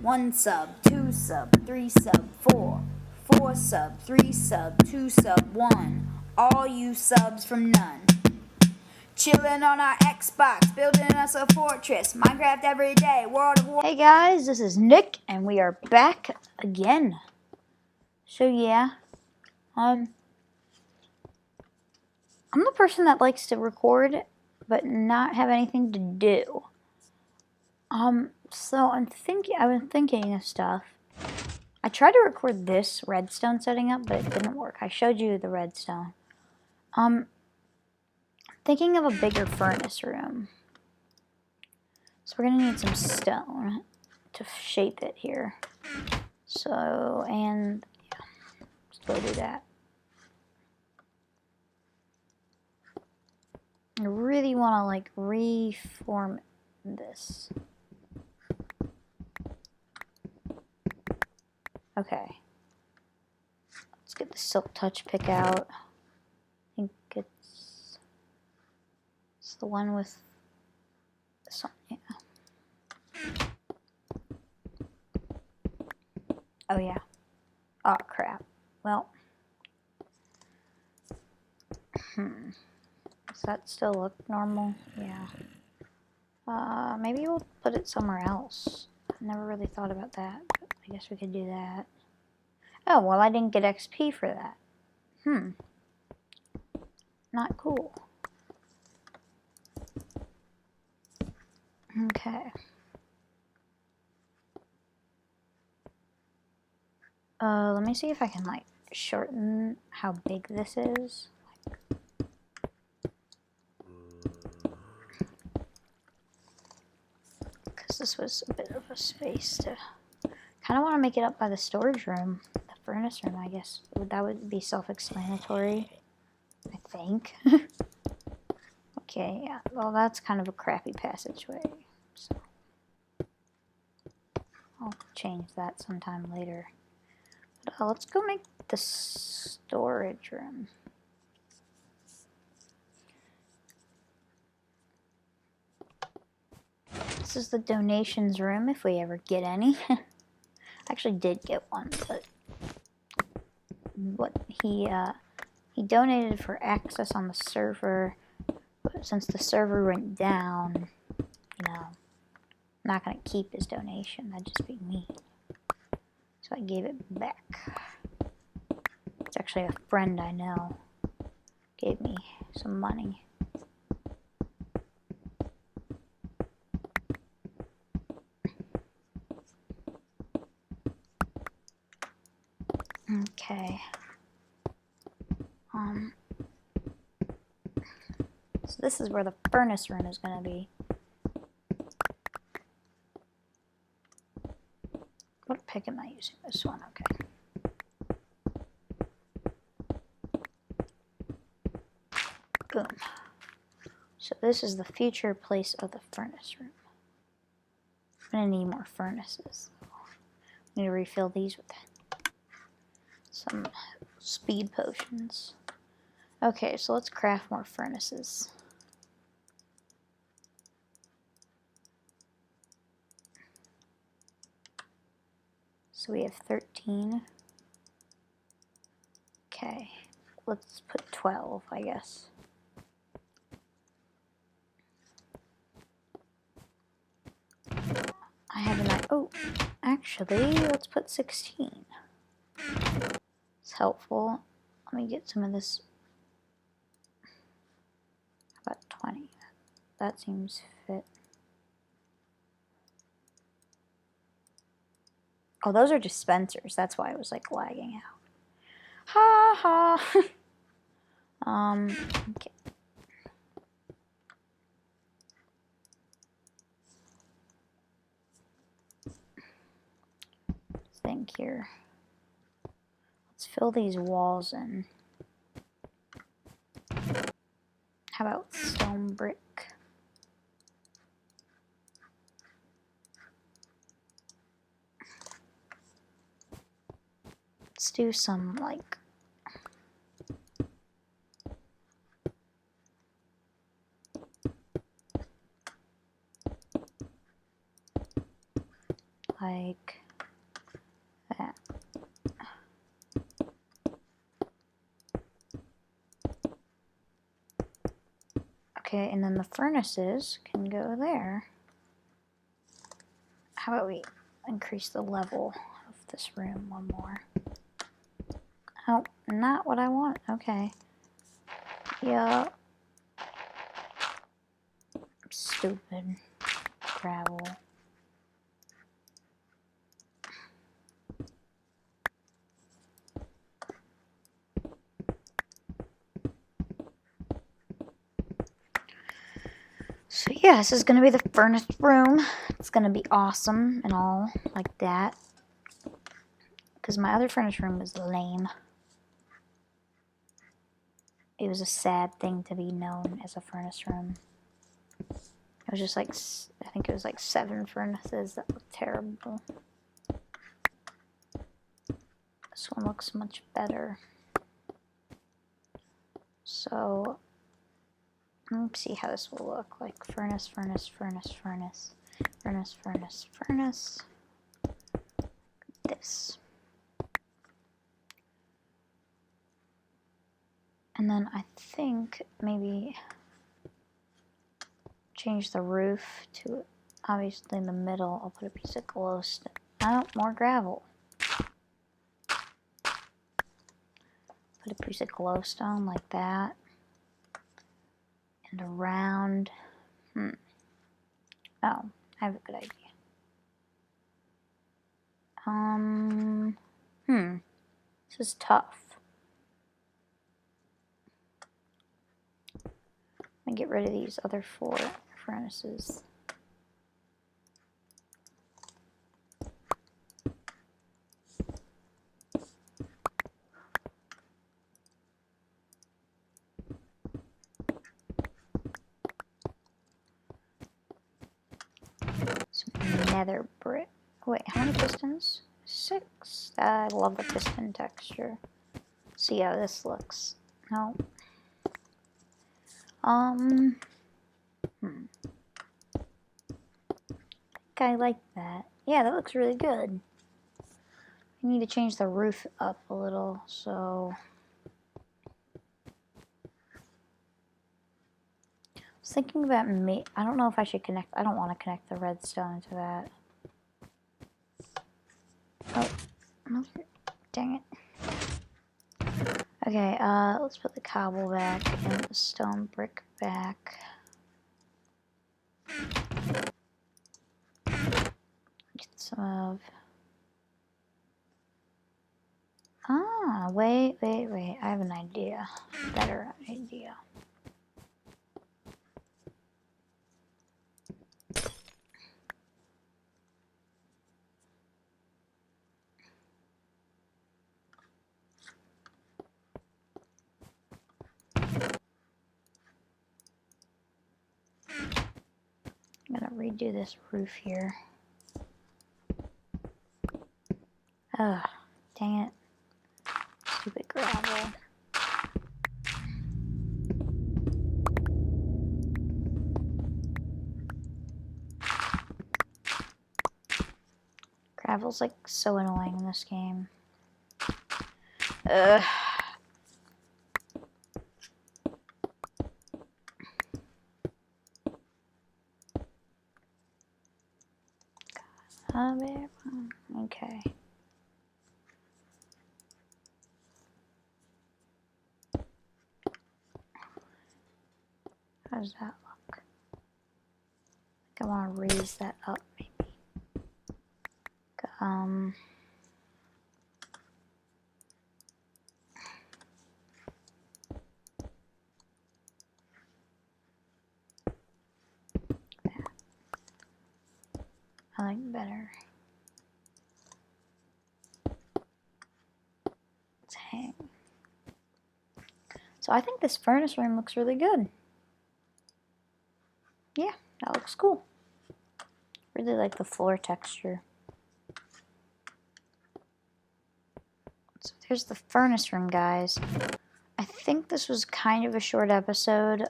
1 sub, 2 sub, 3 sub, 4. 4 sub, 3 sub, 2 sub, 1. All you subs from none. Chilling on our Xbox, building us a fortress. Minecraft every day, World of War. Hey guys, this is Nick, and we are back again. So yeah, I'm the person that likes to record, but not have anything to do. So I've been thinking of stuff. I tried to record this redstone setting up, but it didn't work. I showed you the redstone. Thinking of a bigger furnace room. So we're gonna need some stone to shape it here. So, and yeah, let's go do that. I really wanna like reform this. Okay. Let's get the silk touch pick out. I think it's the one with this one, yeah. Oh yeah. Oh crap. Well. Does that still look normal? Yeah. Maybe we'll put it somewhere else. I never really thought about that, but I guess we could do that. Oh, well, I didn't get XP for that. Not cool. Okay. Let me see if I can, like, shorten how big this is. Because this was a bit of a space to... kind of want to make it up by the storage room. The furnace room, I guess. That would be self-explanatory. I think. Okay, yeah. Well, that's kind of a crappy passageway. So I'll change that sometime later. But, let's go make the storage room. This is the donations room, if we ever get any. I actually did get one, but what he donated for access on the server, but since the server went down, you know, I'm not gonna keep his donation. That'd just be mean. So I gave it back. It's actually a friend I know gave me some money. Okay. So this is where the furnace room is going to be. What pick am I using? This one, okay. Boom. So this is the future place of the furnace room. I'm going to need more furnaces. I need to refill these with some speed potions. Okay, so let's craft more furnaces. So we have 13. Okay, let's put 12, I guess. I have an... oh, actually, let's put 16. It's helpful. Let me get some of this. How about 20? That seems fit. Oh, those are dispensers. That's why it was like lagging out. Ha ha. Okay. Think here. Let's fill these walls in. How about stone brick? Let's do some like like that. Okay, and then the furnaces can go there. How about we increase the level of this room one more? Oh, not what I want. Okay. Yeah. Stupid gravel. So yeah, this is gonna be the furnace room. It's gonna be awesome and all like that. Because my other furnace room was lame. It was a sad thing to be known as a furnace room. It was just like, I think it was like 7 furnaces that looked terrible. This one looks much better. So, let's see how this will look. Like furnace, furnace, furnace, furnace, furnace, furnace, furnace. This. And then I think maybe change the roof to, obviously in the middle, I'll put a piece of glowstone. Oh, more gravel. Put a piece of glowstone like that. And around, oh, I have a good idea. This is tough. I'm gonna get rid of these other 4 furnaces. Some nether brick. Wait, how many pistons? 6. I love the piston texture. See how this looks. No. I think I like that. Yeah, that looks really good. I need to change the roof up a little, so I was thinking about I don't know if I should connect. I don't want to connect the redstone to that. Oh, dang it. Okay, let's put the cobble back and the stone brick back. Get some of... wait. I have an idea. Better idea. I'm gonna redo this roof here. Ugh, dang it. Stupid gravel. Gravel's like so annoying in this game. Ugh. Okay. How does that look? I think I want to raise that up, maybe. I like better. Let's hang. So I think this furnace room looks really good. Yeah, that looks cool. Really like the floor texture. So there's the furnace room, guys. I think this was kind of a short episode.